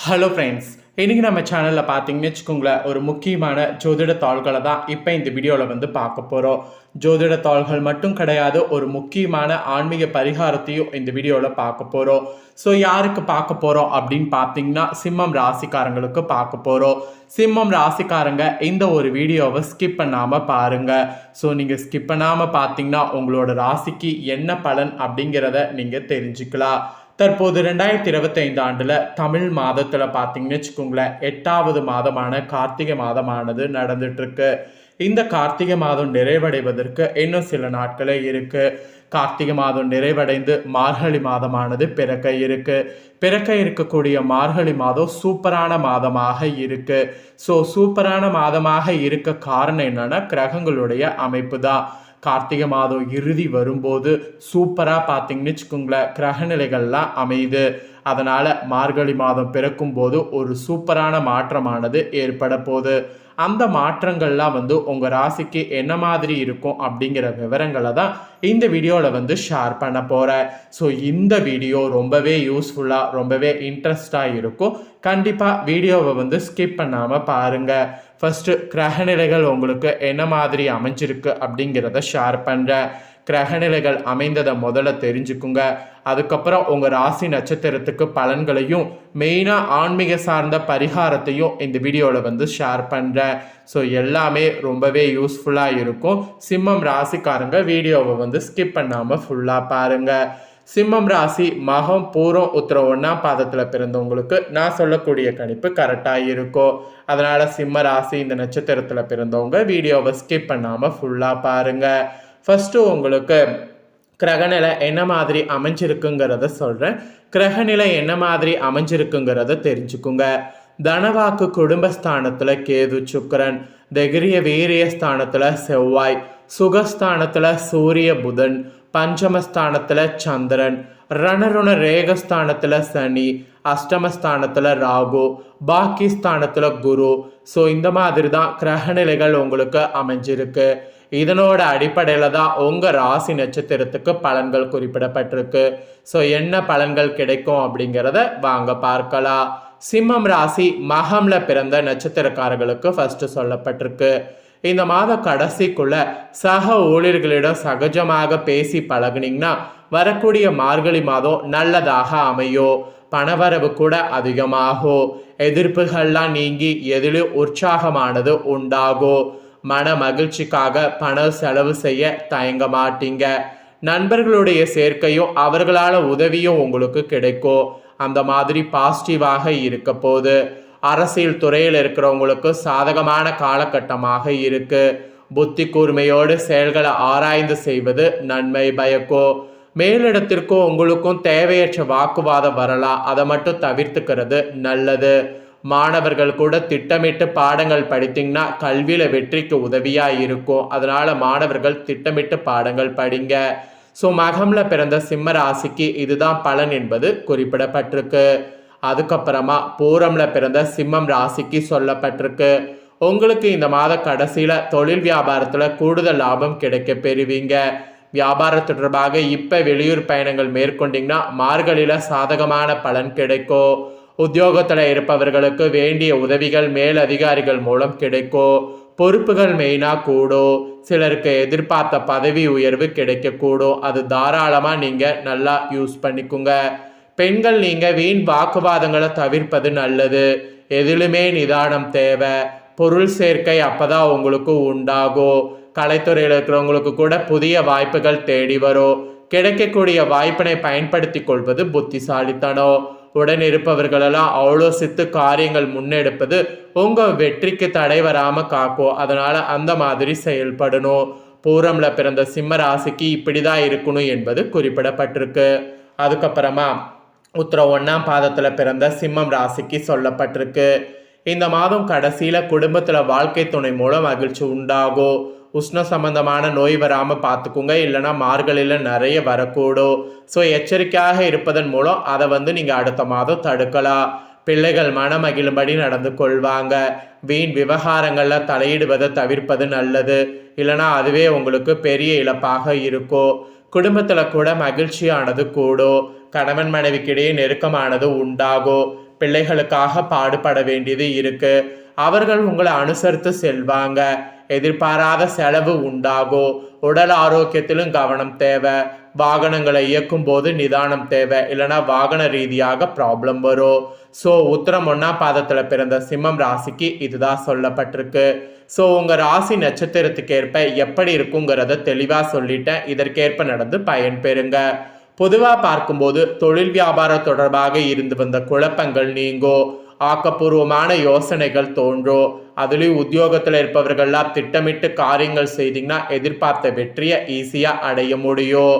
Hello friends, இன்றைக்கி நம்ம சேனலில் பார்த்தீங்கன்னு வச்சுக்கோங்களேன், ஒரு முக்கியமான ஜோதிட தாள்களை தான் இப்போ இந்த வீடியோவில் வந்து பார்க்க போகிறோம். ஜோதிட தாள்கள் மட்டும் கிடையாது, ஒரு முக்கியமான ஆன்மீக பரிகாரத்தையும் இந்த வீடியோவில் பார்க்க போகிறோம். ஸோ யாருக்கு பார்க்க போகிறோம் அப்படின்னு பார்த்தீங்கன்னா, சிம்மம் ராசிக்காரங்களுக்கு பார்க்க போகிறோம். சிம்மம் ராசிக்காரங்க இந்த ஒரு வீடியோவை ஸ்கிப் பண்ணாமல் பாருங்கள். ஸோ நீங்கள் ஸ்கிப் பண்ணாமல் பார்த்தீங்கன்னா உங்களோட ராசிக்கு என்ன பலன் அப்படிங்கிறத நீங்கள் தெரிஞ்சுக்கலாம். தற்போது 2025 ஆண்டில் தமிழ் மாதத்தில் பார்த்தீங்கன்னு வச்சுக்கோங்களேன், 8வது மாதமான கார்த்திகை மாதமானது நடந்துட்டுருக்கு. இந்த கார்த்திகை மாதம் நிறைவடைவதற்கு இன்னும் சில நாட்களே இருக்குது. கார்த்திகை மாதம் நிறைவடைந்து மார்கழி மாதமானது பிறக்க இருக்கக்கூடிய மார்கழி மாதம் சூப்பரான மாதமாக இருக்குது. ஸோ சூப்பரான மாதமாக இருக்க காரணம் என்னென்னா கிரகங்களுடைய அமைப்பு தான். கார்த்திகை மாதம் இறுதி வரும்போது சூப்பராக பார்த்தீங்கன்னு வச்சுக்கோங்களேன், கிரகநிலைகள்லாம் அமையுது. அதனால் மார்கழி மாதம் பிறக்கும் போது ஒரு சூப்பரான மாற்றமானது ஏற்பட போகுது. அந்த மாற்றங்கள்லாம் வந்து உங்கள் ராசிக்கு என்ன மாதிரி இருக்கும் அப்படிங்கிற விவரங்களை தான் இந்த வீடியோவில் வந்து ஷேர் பண்ண போகிறேன். ஸோ இந்த வீடியோ ரொம்பவே யூஸ்ஃபுல்லாக ரொம்பவே இன்ட்ரெஸ்டாக இருக்கும். கண்டிப்பாக வீடியோவை வந்து ஸ்கிப் பண்ணாமல் பாருங்கள். ஃபஸ்ட்டு கிரகநிலைகள் உங்களுக்கு என்ன மாதிரி அமைஞ்சிருக்கு அப்படிங்கிறத ஷேர் பண்ணுறேன். கிரகநிலைகள் அமைந்ததை முதல்ல தெரிஞ்சுக்குங்க. அதுக்கப்புறம் உங்கள் ராசி நட்சத்திரத்துக்கு பலன்களையும் மெயினாக ஆன்மீக சார்ந்த பரிகாரத்தையும் இந்த வீடியோவில் வந்து ஷேர் பண்ணுறேன். ஸோ எல்லாமே ரொம்பவே யூஸ்ஃபுல்லாக இருக்கும். சிம்மம் ராசிக்காரங்க வீடியோவை வந்து ஸ்கிப் பண்ணாமல் ஃபுல்லாக பாருங்கள். சிம்மம் ராசி மகம் பூரம் உத்திரம் 1ஆம் பாதத்தில் பிறந்தவங்களுக்கு நான் சொல்லக்கூடிய கணிப்பு கரெக்டாக இருக்கும். அதனால் சிம்ம ராசி இந்த நட்சத்திரத்தில் பிறந்தவங்க வீடியோவை ஸ்கிப் பண்ணாமல் ஃபுல்லாக பாருங்கள். ஃபஸ்ட்டு உங்களுக்கு கிரகநிலை என்ன மாதிரி அமைஞ்சிருக்குங்கிறத சொல்கிறேன். கிரகநிலை என்ன மாதிரி அமைஞ்சிருக்குங்கிறத தெரிஞ்சுக்குங்க. தனவாக்கு குடும்பஸ்தானத்தில் கேது சுக்கிரன், தைரிய வீரிய ஸ்தானத்தில் செவ்வாய், சுகஸ்தானத்தில் சூரிய புதன், பஞ்சமஸ்தானத்தில் சந்திரன், ரணருண ரேகஸ்தானத்தில் சனி, அஷ்டமஸ்தானத்தில் ராகு, பாக்கிஸ்தானத்தில் குரு. ஸோ இந்த மாதிரி தான் கிரகநிலைகள் உங்களுக்கு அமைஞ்சிருக்கு. இதனோட அடிப்படையில் தான் உங்கள் ராசி நட்சத்திரத்துக்கு பலன்கள் குறிப்பிடப்பட்டிருக்கு. ஸோ என்ன பலன்கள் கிடைக்கும் அப்படிங்கிறத வாங்க பார்க்கலாம். சிம்மம் ராசி மகம்ல பிறந்த நட்சத்திரக்காரர்களுக்கு ஃபர்ஸ்ட் சொல்லப்பட்டிருக்கு. இந்த மாத கடைசிக்குள்ள சக ஊழியர்களிடம் சகஜமாக பேசி பழகுனீங்கன்னா வரக்கூடிய மார்கழி மாதம் நல்லதாக அமையும். பணவரவு கூட அதிகமாகும். எதிர்ப்புகள்லாம் நீங்கி எதிலும் உற்சாகமானது உண்டாகும். மன மகிழ்ச்சிக்காக பண செலவு செய்ய தயங்க மாட்டீங்க. நண்பர்களுடைய சேர்க்கையும் அவர்களால் உதவியும் உங்களுக்கு கிடைக்கும். அந்த மாதிரி பாசிட்டிவாக இருக்க போது. அரசியல் துறையில் இருக்கிறவங்களுக்கு சாதகமான காலகட்டமாக இருக்கு. புத்தி கூர்மையோடு செயல்களை ஆராய்ந்து செய்வது நன்மை பயக்கும். மேலிடத்திற்கும் உங்களுக்கும் தேவையற்ற வாக்குவாதம் வரலாம். அதை மட்டும் தவிர்த்துக்கிறது நல்லது. மாணவர்கள் கூட திட்டமிட்டு பாடங்கள் படித்தீங்கன்னா கல்வியில் வெற்றிக்கு உதவியாக இருக்கும். அதனால் மாணவர்கள் திட்டமிட்டு பாடங்கள் படிங்க. ஸோ மகம்ல பிறந்த சிம்ம ராசிக்கு இதுதான் பலன் என்பது குறிப்பிடப்பட்டிருக்கு. அதுக்கப்புறமா பூரம்ல பிறந்த சிம்மம் ராசிக்கு சொல்லப்பட்டிருக்கு. உங்களுக்கு இந்த மாத கடைசியில் தொழில் வியாபாரத்தில் கூடுதல் லாபம் கிடைக்க பெறுவீங்க. வியாபார தொடர்பாக இப்போ வெளியூர் பயணங்கள் மேற்கொண்டிங்கன்னா மார்கழியில் சாதகமான பலன் கிடைக்கும். உத்தியோகத்தில் இருப்பவர்களுக்கு வேண்டிய உதவிகள் மேல் அதிகாரிகள் மூலம் கிடைக்கும். பொறுப்புகள் மெயினாக கூடும். சிலருக்கு எதிர்பார்த்த பதவி உயர்வு கிடைக்கக்கூடும். அது தாராளமாக நீங்கள் நல்லா யூஸ் பண்ணிக்குங்க. பெண்கள் நீங்கள் வீண் வாக்குவாதங்களை தவிர்ப்பது நல்லது. எதிலுமே நிதானம் தேவை. பொருள் சேர்க்கை அப்போதான் உங்களுக்கு உண்டாகும். கலைத்துறையில் இருக்கிறவங்களுக்கு கூட புதிய வாய்ப்புகள் தேடி வரும். கிடைக்கக்கூடிய வாய்ப்பினை பயன்படுத்தி கொள்வது புத்திசாலித்தனம். உடன் இருப்பவர்களெல்லாம் ஆலோசித்து காரியங்கள் முன்னெடுப்பது உங்கள் வெற்றிக்கு தடை வராமல் காக்கும். அதனால் அந்த மாதிரி செயல்படணும். பூரம்ல பிறந்த சிம்ம ராசிக்கு இப்படி தான் இருக்கணும் என்பது குறிப்பிடப்பட்டிருக்கு. அதுக்கப்புறமா உத்திரம் 1ஆம் பாதத்தில் பிறந்த சிம்மம் ராசிக்கு சொல்லப்பட்டிருக்கு. இந்த மாதம் கடைசியில் குடும்பத்தில் வாழ்க்கை துணை மூலம் மகிழ்ச்சி உண்டாகும். உஷ்ண சம்பந்தமான நோய் வராமல் பார்த்துக்குங்க. இல்லைனா மார்கழியில் நிறைய வரக்கூடும். ஸோ எச்சரிக்கையாக இருப்பதன் மூலம் அதை வந்து நீங்கள் அடுத்த மாதம் தடுக்கலாம். பிள்ளைகள் மனமகிழும்படி நடந்து கொள்வாங்க. வீண் விவகாரங்களில் தலையிடுவதை தவிர்ப்பது நல்லது. இல்லைனா அதுவே உங்களுக்கு பெரிய இழப்பாக இருக்கும். குடும்பத்தில் கூட மகிழ்ச்சியானது கூடும். கணவன் மனைவிக்கிடையே நெருக்கமானது உண்டாகும். பிள்ளைகளுக்காக பாடுபட வேண்டியது இருக்கு. அவர்கள் உங்களை அனுசரித்து செல்வாங்க. எதிர்பாராத செலவு உண்டாகும். உடல் ஆரோக்கியத்திலும் கவனம் தேவை. வாகனங்களை இயக்கும் போது நிதானம் தேவை, இல்லைனா வாகன ரீதியாக ப்ராப்ளம் வரும். ஸோ உத்திரம் 1ஆம் பாதத்தில் பிறந்த சிம்மம் ராசிக்கு இதுதான் சொல்லப்பட்டிருக்கு. ஸோ உங்கள் ராசி நட்சத்திரத்துக்கு ஏற்ப எப்படி இருக்குங்கிறத தெளிவாக சொல்லிட்டேன். இதற்கேற்ப நடந்து பயன் பெறுங்க. பொதுவாக பார்க்கும்போது தொழில் வியாபாரம் தொடர்பாக இருந்து வந்த குழப்பங்கள் நீங்கும். ஆக்கப்பூர்வமான யோசனைகள் தோன்றும். அதுலேயும் உத்தியோகத்தில் இருப்பவர்கள்லாம் திட்டமிட்டு காரியங்கள் செய்தீங்கன்னா எதிர்பார்த்த வெற்றியை ஈஸியாக அடைய முடியும்.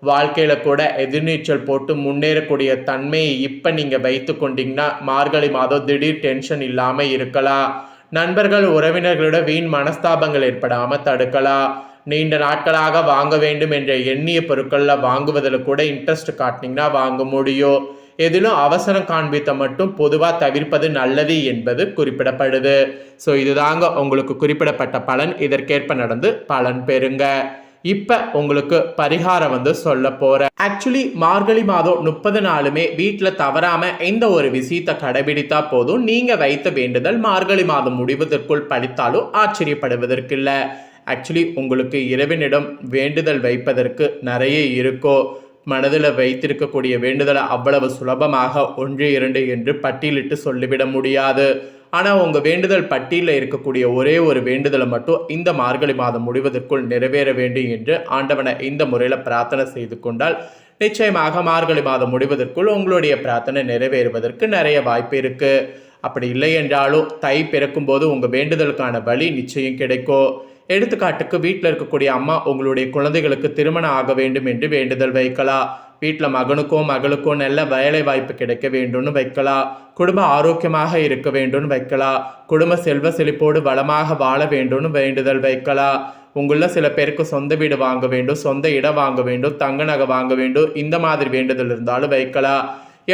வாழ்க்கையில் கூட எதிர்நீச்சல் போட்டு முன்னேறக்கூடிய தன்மையை இப்போ நீங்கள் வைத்து கொண்டீங்கன்னா மார்கழி மாதம் திடீர் டென்ஷன் இல்லாமல் இருக்கலாம். நண்பர்கள் உறவினர்களோட வீண் மனஸ்தாபங்கள் ஏற்படாமல் தடுக்கலாம். நீண்ட நாட்களாக வாங்க வேண்டும் என்ற எண்ணிய பொருட்களில் வாங்குவதில் கூட இன்ட்ரெஸ்ட் காட்டினீங்கன்னா வாங்க முடியும். எதிலும் அவசரம் காண்பித்த மட்டும் பொதுவாக தவிர்ப்பது நல்லது என்பது குறிப்பிடப்படுது. ஸோ இதுதாங்க உங்களுக்கு குறிப்பிடப்பட்ட பலன். இதற்கேற்ப நடந்து பலன் பெறுங்க. இப்போ உங்களுக்கு பரிகாரம் சொல்ல போகிறேன். ஆக்சுவலி மார்கழி மாதம் 30 நாளுமே வீட்டில் தவறாமல் எந்த ஒரு விஷயத்தை கடைபிடித்தா போதும். நீங்கள் வைத்த வேண்டுதல் மார்கழி மாதம் முடிவதற்குள் படித்தாலும் ஆச்சரியப்படுவதற்கு இல்லை. ஆக்சுவலி உங்களுக்கு இறைவனிடம் வேண்டுதல் வைப்பதற்கு நிறைய இருக்கோ. மனதில் வைத்திருக்கக்கூடிய வேண்டுதலை அவ்வளவு சுலபமாக 1, 2 என்று பட்டியலிட்டு சொல்லிவிட முடியாது. ஆனால் உங்கள் வேண்டுதல் பட்டியலில் இருக்கக்கூடிய ஒரே ஒரு வேண்டுதலை மட்டும் இந்த மார்கழி மாதம் முடிவதற்குள் நிறைவேற வேண்டும் என்று ஆண்டவனை இந்த முறையில் பிரார்த்தனை செய்து கொண்டால் நிச்சயமாக மார்கழி மாதம் முடிவதற்குள் உங்களுடைய பிரார்த்தனை நிறைவேறுவதற்கு நிறைய வாய்ப்பு இருக்குது. அப்படி இல்லை என்றாலும் தை பிறக்கும் போது உங்கள் வேண்டுதலுக்கான வழி நிச்சயம் கிடைக்கும். எடுத்துக்காட்டுக்கு வீட்டில் இருக்கக்கூடிய அம்மா உங்களுடைய குழந்தைகளுக்கு திருமணம் ஆக வேண்டும் என்று வேண்டுதல் வைக்கலாம். வீட்டில் மகனுக்கோ மகளுக்கோ நல்ல வேலை வாய்ப்பு கிடைக்க வேண்டும்னு வைக்கலாம். குடும்ப ஆரோக்கியமாக இருக்க வேண்டும்னு வைக்கலாம். குடும்ப செல்வ செழிப்போடு வளமாக வாழ வேண்டும்னு வேண்டுதல் வைக்கலாம். உங்களில் சில பேருக்கு சொந்த வீடு வாங்க வேண்டும், சொந்த இடம் வாங்க வேண்டும், தங்க நகை வாங்க வேண்டும், இந்த மாதிரி வேண்டுதல் இருந்தாலும் வைக்கலாம்.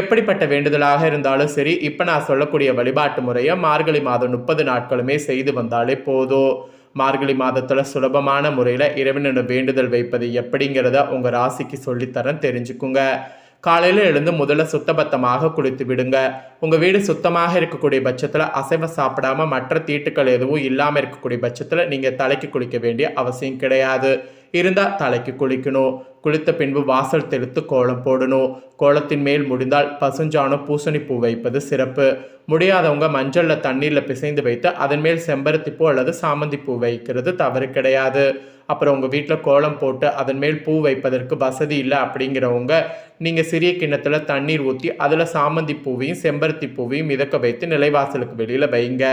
எப்படிப்பட்ட வேண்டுதலாக இருந்தாலும் சரி, இப்போ நான் சொல்லக்கூடிய வழிபாட்டு முறையை மார்கழி மாதம் 30 நாட்களுமே செய்து வந்தாலே போதும். மார்கழி மாதத்தில் சுலபமான முறையில் இறைவனோட வேண்டுதல் வைப்பது எப்படிங்கிறத உங்கள் ராசிக்கு சொல்லித்தரேன், தெரிஞ்சுக்குங்க. காலையில் எழுந்து முதல்ல சுத்தபத்தமாக குளித்து விடுங்க. உங்கள் வீடு சுத்தமாக இருக்கக்கூடிய பட்சத்தில் அசைவம் சாப்பிடாமல் மற்ற தீட்டுக்கள் எதுவும் இல்லாமல் இருக்கக்கூடிய பட்சத்தில் நீங்கள் தலைக்கு குளிக்க வேண்டிய அவசியம் கிடையாது. இருந்தால் தலைக்கு குளிக்கணும். குளித்த பின்பு வாசல் தெளித்து கோலம் போடணும். கோலத்தின் மேல் முடிந்தால் பசுஞ்சாணம் பூசணி பூ வைப்பது சிறப்பு. முடியாதவங்க மஞ்சளில் தண்ணீரில் பிசைந்து வைத்து அதன் மேல் செம்பருத்தி பூ அல்லது சாமந்தி பூ வைக்கிறது தவறு கிடையாது. அப்புறம் உங்கள் வீட்டில் கோலம் போட்டு அதன் மேல் பூ வைப்பதற்கு வசதி இல்லை அப்படிங்கிறவங்க நீங்கள் சிறிய கிண்ணத்தில் தண்ணீர் ஊற்றி அதில் சாமந்தி பூவையும் செம்பருத்தி பூவையும் மிதக்க வைத்து நிலைவாசலுக்கு வெளியில் வைங்க.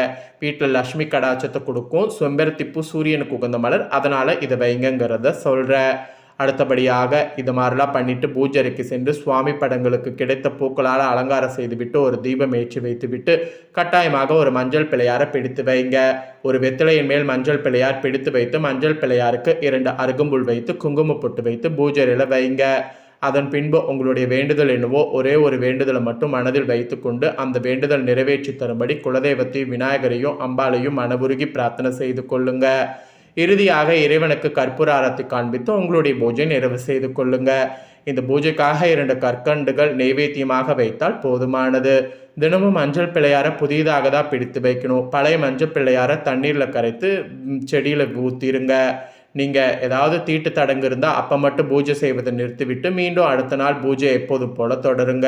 வீட்டில் லக்ஷ்மி கடாட்சத்தை கொடுக்கும். செம்பருத்தி பூ சூரியனுக்கு உகந்த மலர், அதனால் இதை வைங்கிறத சொல்கிறேன். அடுத்தபடியாக இது மாதிரிலாம் பண்ணிவிட்டு பூஜைக்கு சென்று சுவாமி படங்களுக்கு கிடைத்த பூக்களால் அலங்காரம் செய்துவிட்டு ஒரு தீபம் ஏற்றி வைத்துவிட்டு கட்டாயமாக ஒரு மஞ்சள் பிள்ளையாரை பிடித்து வைங்க. ஒரு வெத்திலையின் மேல் மஞ்சள் பிள்ளையார் பிடித்து வைத்து மஞ்சள் பிள்ளையாருக்கு 2 அருகம்புல் வைத்து குங்குமம் பொட்டு வைத்து பூஜையில் வைங்க. அதன் பின்பு உங்களுடைய வேண்டுதல் என்னவோ ஒரே ஒரு வேண்டுதலை மட்டும் மனதில் வைத்து கொண்டு அந்த வேண்டுதல் நிறைவேற்றி தரும்படி குலதெய்வத்தையும் விநாயகரையும் அம்பாளையும் மனவுருகி பிரார்த்தனை செய்து கொள்ளுங்க. இறுதியாக இறைவனுக்கு கற்பூர ஆரத்தி காண்பித்து உங்களுடைய பூஜை நிறைவு செய்து கொள்ளுங்க. இந்த பூஜைக்காக 2 கற்கண்டுகள் நெய்வேத்தியமாக வைத்தால் போதுமானது. தினமும் மஞ்சள் பிள்ளையாரை புதியதாக தான் பிடித்து வைக்கணும். பழைய மஞ்சள் பிள்ளையாரை தண்ணீரில் கரைத்து செடியில் ஊற்றிருங்க. நீங்கள் ஏதாவது தீட்டு தடங்கு இருந்தால் அப்போ மட்டும் பூஜை செய்வதை நிறுத்திவிட்டு மீண்டும் அடுத்த நாள் பூஜை எப்போது போல் தொடருங்க.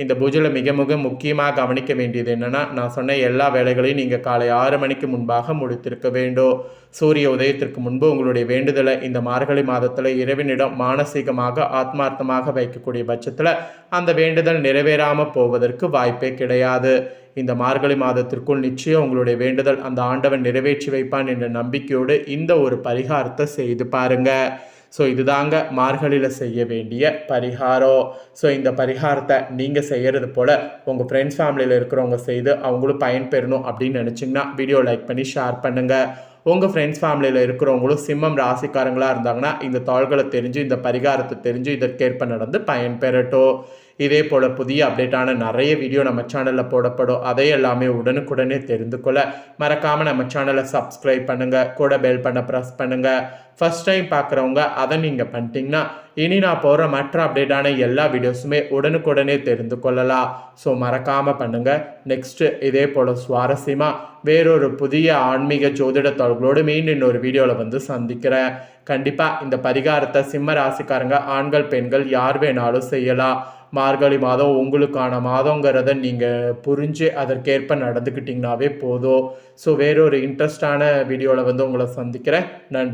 இந்த பூஜையில் மிக மிக முக்கியமாக கவனிக்க வேண்டியது என்னென்னா, நான் சொன்ன எல்லா வேலைகளையும் நீங்கள் காலை 6 மணிக்கு முன்பாக முடித்திருக்க வேண்டும். சூரிய உதயத்திற்கு முன்பு உங்களுடைய வேண்டுதலை இந்த மார்கழி மாதத்தில் இறைவனிடம் மானசீகமாக ஆத்மார்த்தமாக வைக்கக்கூடிய பட்சத்தில் அந்த வேண்டுதல் நிறைவேறாமல் போவதற்கு வாய்ப்பே கிடையாது. இந்த மார்கழி மாதத்திற்குள் நிச்சயம் உங்களுடைய வேண்டுதல் அந்த ஆண்டவன் நிறைவேற்றி வைப்பான் என்ற நம்பிக்கையோடு இந்த ஒரு பரிகாரத்தை செய்து பாருங்கள். ஸோ இதுதாங்க மார்கழியில் செய்ய வேண்டிய பரிகாரம். ஸோ இந்த பரிகாரத்தை நீங்கள் செய்கிறது போல் உங்கள் ஃப்ரெண்ட்ஸ் ஃபேமிலியில் இருக்கிறவங்க செய்து அவங்களும் பயன்பெறணும் அப்படின்னு நினச்சிங்கன்னா வீடியோ லைக் பண்ணி ஷேர் பண்ணுங்கள். உங்கள் ஃப்ரெண்ட்ஸ் ஃபேமிலியில் இருக்கிறவங்களும் சிம்மம் ராசிக்காரங்களாக இருந்தாங்கன்னா இந்த தாள்களை தெரிஞ்சு இந்த பரிகாரத்தை தெரிஞ்சு இதற்கேற்ப நடந்து பயன்பெறட்டும். இதே போல் புதிய அப்டேட்டான நிறைய வீடியோ நம்ம சேனலில் போடப்படும். அதை எல்லாமே உடனுக்குடனே தெரிந்து கொள்ள மறக்காமல் நம்ம சேனலை சப்ஸ்கிரைப் பண்ணுங்கள். கூட பெல் பண்ண ப்ரெஸ் பண்ணுங்கள். ஃபஸ்ட் டைம் பார்க்குறவங்க அதை நீங்கள் பண்ணிட்டீங்கன்னா இனி நான் போகிற மற்ற அப்டேட்டான எல்லா வீடியோஸுமே உடனுக்குடனே தெரிந்து கொள்ளலாம். ஸோ மறக்காமல் பண்ணுங்கள். நெக்ஸ்ட்டு இதே போல் சுவாரஸ்யமாக வேறொரு புதிய ஆன்மீக ஜோதிட தாள்களோடு மீண்டும் இன்னொரு வீடியோவில் வந்து சந்திக்கிறேன். கண்டிப்பாக இந்த பரிகாரத்தை சிம்ம ராசிக்காரங்க ஆண்கள் பெண்கள் யார் வேணாலும் செய்யலாம். மார்கழி மாதம் உங்களுக்கான மாதங்கிறத நீங்கள் புரிஞ்சு அதற்கேற்ப நடந்துக்கிட்டிங்கனாவே போதும். ஸோ வேறொரு இன்ட்ரெஸ்டான வீடியோவில் வந்து உங்களை சந்திக்கிறேன். நன்றி.